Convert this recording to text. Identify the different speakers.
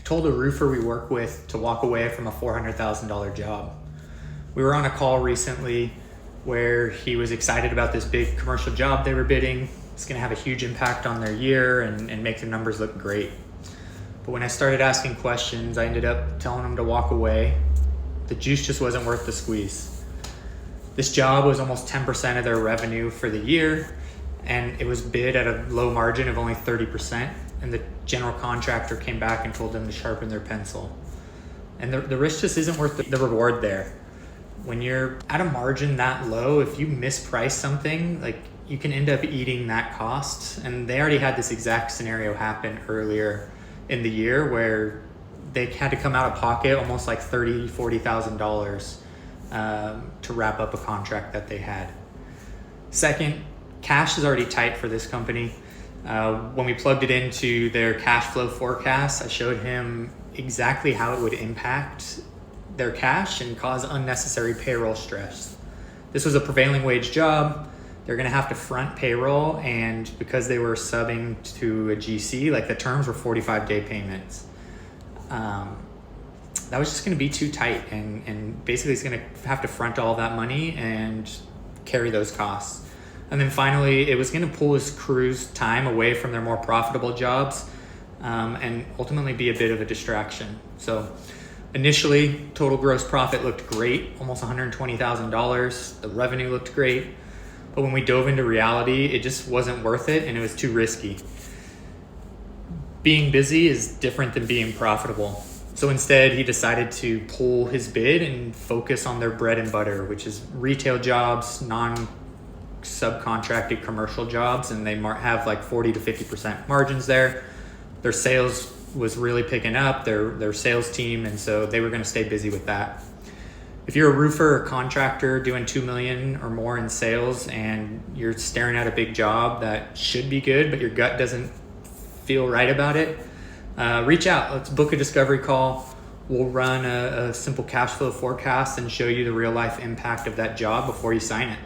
Speaker 1: told a roofer we work with to walk away from a $400,000 job. We were on a call recently where he was excited about this big commercial job they were bidding. It's going to have a huge impact on their year and make their numbers look great. But when I started asking questions, I ended up telling him to walk away. The juice just wasn't worth the squeeze. This job was almost 10% of their revenue for the year, and it was bid at a low margin of only 30%. And the general contractor came back and told them to sharpen their pencil. And the risk just isn't worth the reward there. When you're at a margin that low, if you misprice something, like, you can end up eating that cost. And they already had this exact scenario happen earlier in the year where they had to come out of pocket almost like $30,000, $40,000 to wrap up a contract that they had. Second, cash is already tight for this company. When we plugged it into their cash flow forecast, I showed him exactly how it would impact their cash and cause unnecessary payroll stress. This was a prevailing wage job. They're going to have to front payroll, and because they were subbing to a GC, like, the terms were 45-day payments. That was just going to be too tight, and basically he's going to have to front all that money and carry those costs. And then finally, it was going to pull his crew's time away from their more profitable jobs, and ultimately be a bit of a distraction. So initially, total gross profit looked great, almost $120,000. The revenue looked great. But when we dove into reality, it just wasn't worth it, and it was too risky. Being busy is different than being profitable. So instead, he decided to pull his bid and focus on their bread and butter, which is retail jobs, non-subcontracted commercial jobs, and they have like 40 to 50% margins there. Their sales was really picking up, their sales team, and so they were going to stay busy with that. If you're a roofer or contractor doing $2 million or more in sales and you're staring at a big job that should be good, but your gut doesn't feel right about it, reach out. Let's book a discovery call. We'll run a simple cash flow forecast and show you the real life impact of that job before you sign it.